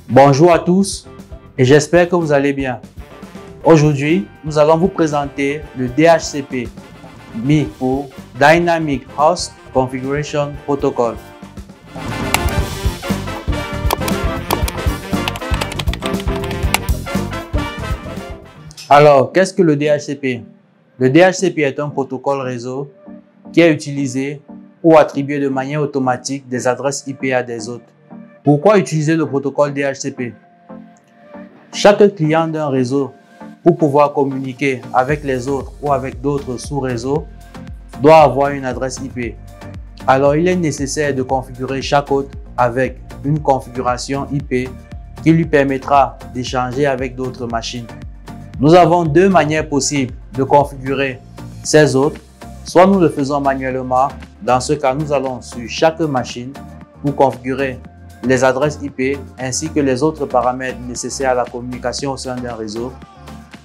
Bonjour à tous et j'espère que vous allez bien. Aujourd'hui, nous allons vous présenter le DHCP MI pour Dynamic Host Configuration Protocol. Alors, qu'est-ce que le DHCP? Le DHCP est un protocole réseau qui est utilisé pour attribuer de manière automatique des adresses IP à des autres. Pourquoi utiliser le protocole DHCP? Chaque client d'un réseau, pour pouvoir communiquer avec les autres ou avec d'autres sous-réseaux, doit avoir une adresse IP. Alors, il est nécessaire de configurer chaque hôte avec une configuration IP qui lui permettra d'échanger avec d'autres machines. Nous avons deux manières possibles de configurer ces hôtes. Soit nous le faisons manuellement. Dans ce cas, nous allons sur chaque machine pour configurer les adresses IP ainsi que les autres paramètres nécessaires à la communication au sein d'un réseau.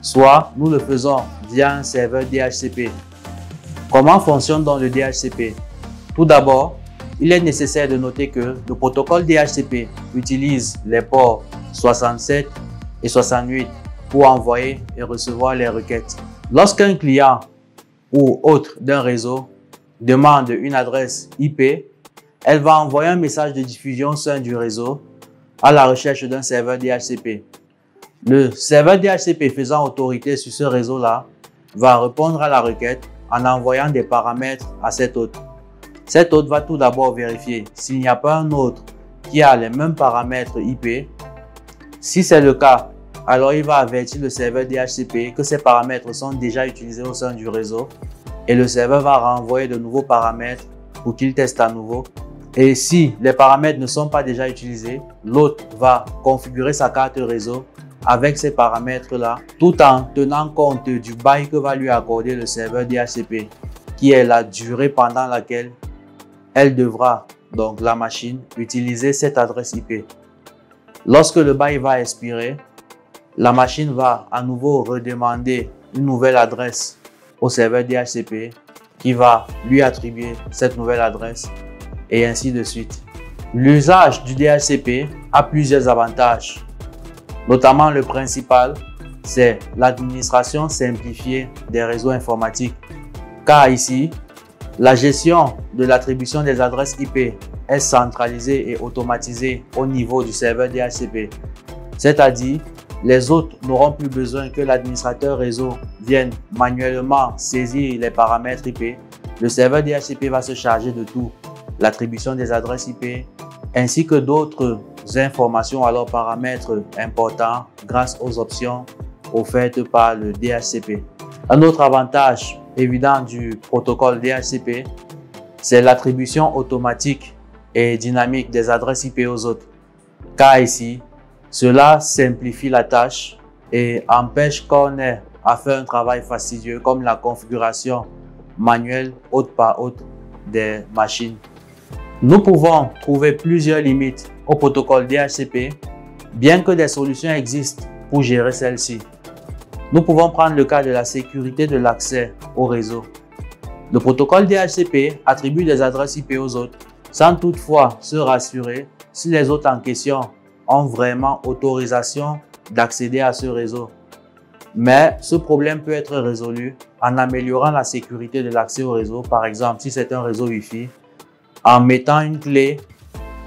Soit nous le faisons via un serveur DHCP. Comment fonctionne donc le DHCP? Tout d'abord, il est nécessaire de noter que le protocole DHCP utilise les ports 67 et 68 pour envoyer et recevoir les requêtes. Lorsqu'un client ou autre d'un réseau demande une adresse IP, elle va envoyer un message de diffusion au sein du réseau à la recherche d'un serveur DHCP. Le serveur DHCP faisant autorité sur ce réseau-là va répondre à la requête en envoyant des paramètres à cet hôte. Cet hôte va tout d'abord vérifier s'il n'y a pas un autre qui a les mêmes paramètres IP. Si c'est le cas, alors il va avertir le serveur DHCP que ces paramètres sont déjà utilisés au sein du réseau et le serveur va renvoyer de nouveaux paramètres pour qu'il teste à nouveau. Et si les paramètres ne sont pas déjà utilisés, l'hôte va configurer sa carte réseau avec ces paramètres-là, tout en tenant compte du bail que va lui accorder le serveur DHCP, qui est la durée pendant laquelle elle devra, donc la machine, utiliser cette adresse IP. Lorsque le bail va expirer, la machine va à nouveau redemander une nouvelle adresse au serveur DHCP qui va lui attribuer cette nouvelle adresse et ainsi de suite. L'usage du DHCP a plusieurs avantages. Notamment le principal, c'est l'administration simplifiée des réseaux informatiques. Car ici, la gestion de l'attribution des adresses IP est centralisée et automatisée au niveau du serveur DHCP. C'est-à-dire, les autres n'auront plus besoin que l'administrateur réseau vienne manuellement saisir les paramètres IP. Le serveur DHCP va se charger de tout, l'attribution des adresses IP, ainsi que d'autres informations à leurs paramètres importants grâce aux options offertes par le DHCP. Un autre avantage évident du protocole DHCP, c'est l'attribution automatique et dynamique des adresses IP aux autres. Car ici, cela simplifie la tâche et empêche qu'on ait à faire un travail fastidieux comme la configuration manuelle hôte par hôte des machines. Nous pouvons trouver plusieurs limites au protocole DHCP, bien que des solutions existent pour gérer celles-ci. Nous pouvons prendre le cas de la sécurité de l'accès au réseau. Le protocole DHCP attribue des adresses IP aux autres sans toutefois se rassurer si les autres en question ont vraiment autorisation d'accéder à ce réseau. Mais ce problème peut être résolu en améliorant la sécurité de l'accès au réseau, par exemple si c'est un réseau Wi-Fi, en mettant une clé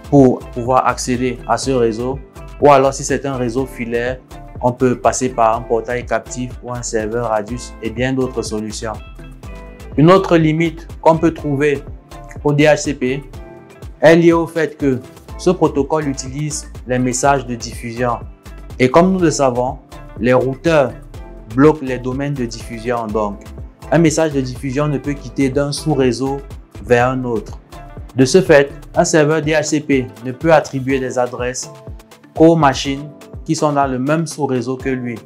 pour pouvoir accéder à ce réseau, ou alors si c'est un réseau filaire, on peut passer par un portail captif ou un serveur Radius et bien d'autres solutions. Une autre limite qu'on peut trouver au DHCP est liée au fait que ce protocole utilise les messages de diffusion. Et comme nous le savons, les routeurs bloquent les domaines de diffusion. Donc, un message de diffusion ne peut quitter d'un sous-réseau vers un autre. De ce fait, un serveur DHCP ne peut attribuer des adresses qu'aux machines qui sont dans le même sous-réseau que lui.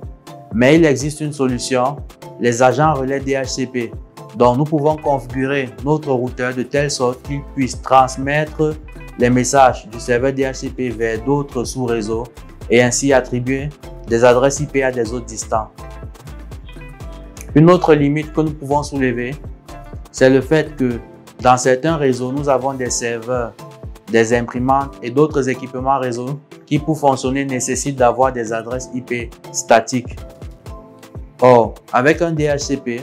Mais il existe une solution, les agents relais DHCP. Donc, nous pouvons configurer notre routeur de telle sorte qu'il puisse transmettre les messages du serveur DHCP vers d'autres sous-réseaux et ainsi attribuer des adresses IP à des autres distants. Une autre limite que nous pouvons soulever, c'est le fait que dans certains réseaux, nous avons des serveurs, des imprimantes et d'autres équipements réseau qui pour fonctionner nécessitent d'avoir des adresses IP statiques. Or, avec un DHCP,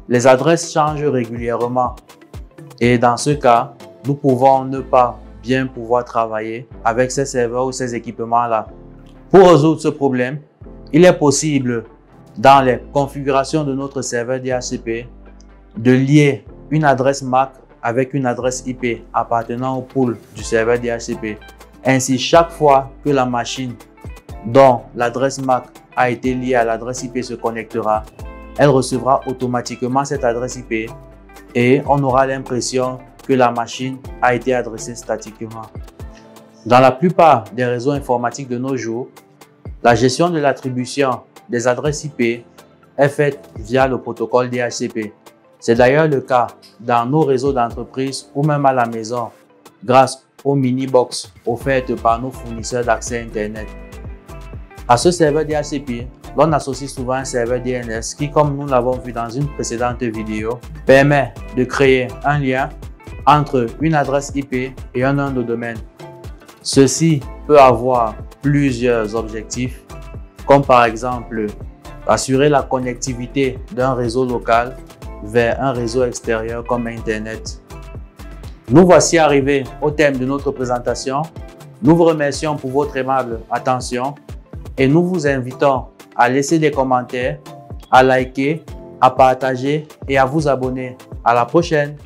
les adresses changent régulièrement et dans ce cas, nous pouvons ne pas bien pouvoir travailler avec ces serveurs ou ces équipements-là. Pour résoudre ce problème, il est possible dans les configurations de notre serveur DHCP de lier une adresse MAC avec une adresse IP appartenant au pool du serveur DHCP. Ainsi, chaque fois que la machine dont l'adresse MAC a été liée à l'adresse IP se connectera, elle recevra automatiquement cette adresse IP et on aura l'impression que la machine a été adressée statiquement. Dans la plupart des réseaux informatiques de nos jours, la gestion de l'attribution des adresses IP est faite via le protocole DHCP. C'est d'ailleurs le cas dans nos réseaux d'entreprise ou même à la maison grâce aux mini-box offertes par nos fournisseurs d'accès Internet. À ce serveur DHCP, l'on associe souvent un serveur DNS qui, comme nous l'avons vu dans une précédente vidéo, permet de créer un lien entre une adresse IP et un nom de domaine. Ceci peut avoir plusieurs objectifs, comme par exemple assurer la connectivité d'un réseau local vers un réseau extérieur comme Internet. Nous voici arrivés au thème de notre présentation. Nous vous remercions pour votre aimable attention et nous vous invitons à laisser des commentaires, à liker, à partager et à vous abonner. À la prochaine!